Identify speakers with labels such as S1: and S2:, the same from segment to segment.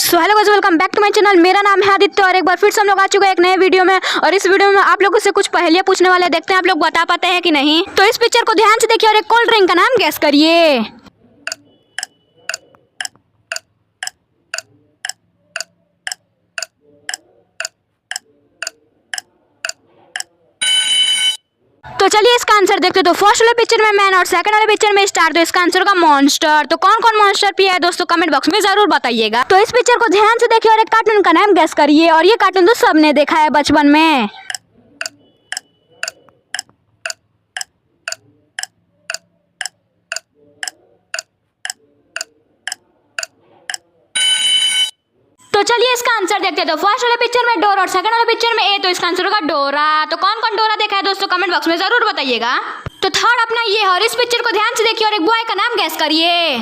S1: So hello guys, welcome back to my channel. मेरा नाम है आदित्य और एक बार फिर से हम लोग आ चुके हैं एक नए वीडियो में। और इस वीडियो में आप लोगों से कुछ पहेलियां पूछने वाले, देखते हैं आप लोग बता पाते हैं कि नहीं। तो इस पिक्चर को ध्यान से देखिए और एक कोल्ड ड्रिंक का नाम गैस करिए। तो चलिए इसका आंसर देखते हैं। तो फर्स्ट वाले पिक्चर में मैन और सेकंड वाले पिक्चर में स्टार। तो इसका आंसर होगा मॉन्स्टर। तो कौन कौन मॉन्स्टर पिया है दोस्तों, कमेंट बॉक्स में जरूर बताइएगा। तो इस पिक्चर को ध्यान से देखिए और एक कार्टून का नाम गैस करिए। और ये कार्टून तो सबने देखा है बचपन में। तो चलिए इसका आंसर देखते हैं। तो फर्स्ट वाले पिक्चर में डोर और सेकंड वाले पिक्चर में ए। तो इसका आंसर होगा डोरा। तो कौन कौन डोरा देखा है दोस्तों, कमेंट बॉक्स में जरूर बताइएगा। तो थर्ड अपना ये है और इस पिक्चर को ध्यान से देखिए और एक बॉय का नाम गैस करिए।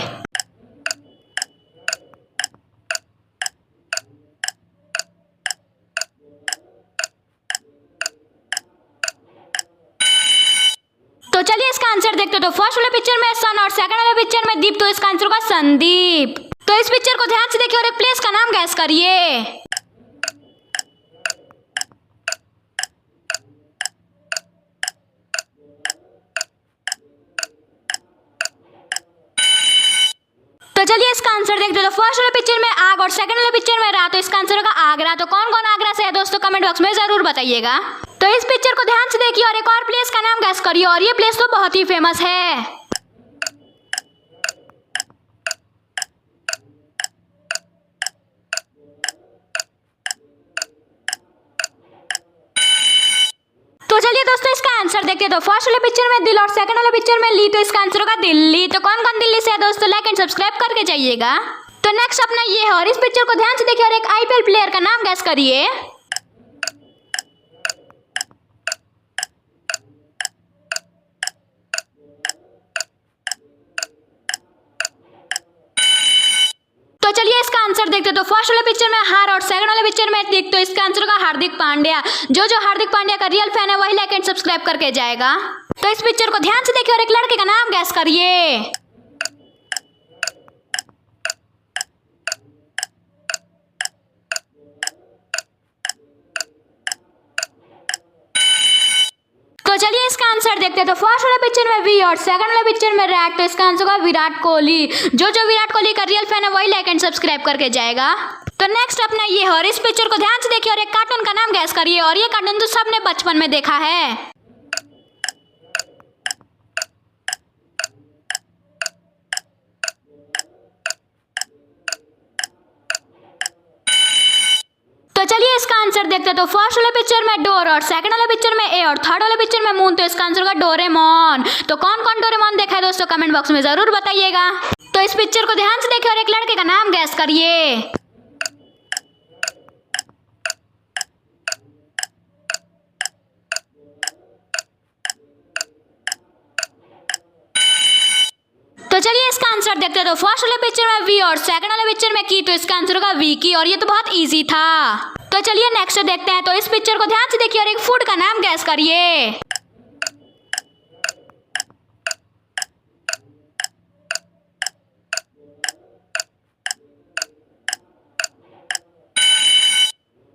S1: तो चलिए इसका आंसर देखते हैं। तो फर्स्ट वाले पिक्चर में सन और सेकंड वाले पिक्चर में दीप। तो इसका आंसर होगा संदीप। तो इस पिक्चर को ध्यान से देखिए और एक प्लेस का नाम गैस करिए। तो चलिए इसका आंसर देखते हैं। तो फर्स्ट वाले पिक्चर में आग और सेकंड वाले पिक्चर में रात। तो इसका आंसर होगा आगरा। तो कौन कौन आगरा से है दोस्तों, कमेंट बॉक्स में जरूर बताइएगा। तो इस पिक्चर को ध्यान से देखिए और एक और प्लेस का नाम गैस करिए। और ये प्लेस तो बहुत ही फेमस है। तो चलिए दोस्तों इसका आंसर देखते हैं। तो फर्स्ट वाले पिक्चर में दिल और सेकंड वाले पिक्चर में ली। तो इसका आंसर होगा दिल्ली। तो कौन कौन दिल्ली से है दोस्तों, लाइक एंड सब्सक्राइब करके जाइएगा। तो नेक्स्ट अपना ये है और इस पिक्चर को ध्यान से देखिए और एक आईपीएल प्लेयर का नाम गैस करिए। तो चलिए इसका आंसर देखते हैं। तो फर्स्ट वाले पिक्चर में हार और सेकंड वाले पिक्चर में दिख। तो इसका आंसर होगा हार्दिक पांड्या। जो हार्दिक पांड्या का रियल फैन है वही लाइक एंड सब्सक्राइब करके जाएगा। तो इस पिक्चर को ध्यान से देखिए और एक लड़के का नाम गैस करिए। तो चलिए इसका आंसर देखते हैं। तो फर्स्ट वाले पिक्चर में वी और सेकंड वाले पिक्चर में रैट। तो इसका आंसर होगा विराट कोहली। जो विराट कोहली का रियल फैन है वही लाइक एंड सब्सक्राइब करके जाएगा। तो नेक्स्ट अपना ये है और इस पिक्चर को ध्यान से देखिए और एक कार्टून का नाम गैस करिए। और ये कार्टून तो सबने बचपन में देखा है। तो चलिए इसका आंसर देखते हैं। तो फर्स्ट वाले पिक्चर में डोर और सेकंड वाले पिक्चर में ए और थर्ड वाले पिक्चर में मून। तो इसका आंसर होगा डोरेमोन। तो कौन कौन डोरेमोन देखा है दोस्तों, कमेंट बॉक्स में जरूर बताइएगा। तो इस पिक्चर को ध्यान से देखिए और एक लड़के का नाम गैस करिए। तो चलिए इसका आंसर देखते हैं। तो फर्स्ट वाले पिक्चर में वी और सेकंड वाले पिक्चर में की। तो इसका आंसर होगा वीकी। और ये तो बहुत इजी था। तो चलिए नेक्स्ट देखते हैं। तो इस पिक्चर को ध्यान से देखिए और एक फूड का नाम गैस करिए।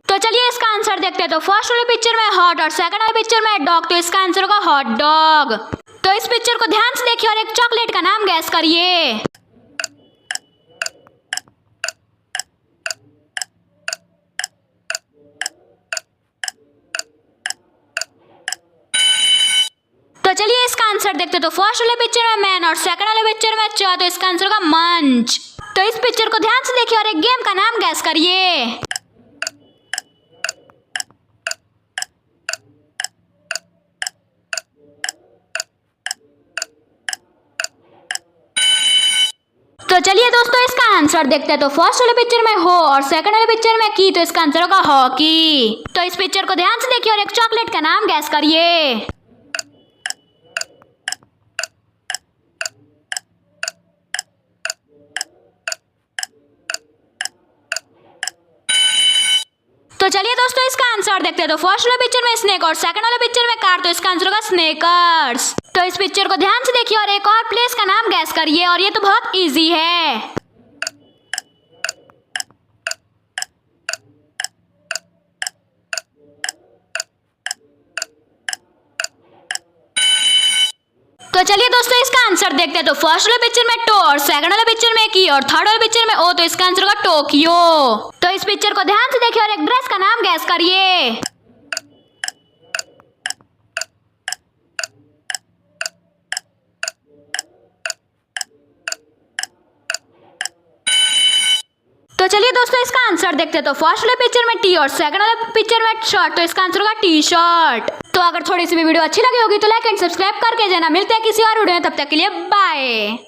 S1: तो चलिए इसका आंसर देखते हैं। तो फर्स्ट वाले पिक्चर में हॉट और सेकंड वाले पिक्चर में डॉग। तो इसका आंसर होगा हॉट डॉग। तो इस पिक्चर को ध्यान से देखिए और एक चॉकलेट का नाम गैस करिए। तो चलिए इसका आंसर देखते हैं। तो फर्स्ट वाले पिक्चर में मैन और सेकंड वाले पिक्चर में च। तो इसका आंसर होगा मंच। तो इस पिक्चर को ध्यान से देखिए और एक गेम का नाम गैस करिए। तो चलिए दोस्तों इसका आंसर देखते हैं। तो फर्स्ट वाले पिक्चर में हो और सेकंड वाले पिक्चर में की। तो इसका आंसर होगा हॉकी। तो इस पिक्चर को ध्यान से देखिए और एक चॉकलेट का नाम गैस करिए। तो चलिए दोस्तों इसका आंसर देखते हैं। तो फर्स्ट वाले पिक्चर में स्नेक और सेकंड वाले पिक्चर में कार। तो इसका आंसर होगा स्नेकर्स। तो इस पिक्चर को ध्यान से देखिए और एक और प्लेस का नाम गैस करिए। और ये तो बहुत इजी है। तो चलिए दोस्तों इसका आंसर देखते हैं। तो फर्स्ट वाले पिक्चर में टो और सेकंड वाले पिक्चर में की और थर्ड वाले पिक्चर में ओ, तो इसका आंसर होगा टोक्यो। तो इस पिक्चर को ध्यान से देखिए और एक ड्रेस का नाम गैस करिए। तो चलिए दोस्तों इसका आंसर देखते हैं। तो फर्स्ट वाले पिक्चर में टी और सेकंड वाले पिक्चर में शर्ट, तो इसका आंसर होगा टी शर्ट। तो अगर थोड़ी सी भी वीडियो अच्छी लगी होगी तो लाइक एंड सब्सक्राइब करके जाना। मिलते हैं किसी और वीडियो में, तब तक के लिए बाय।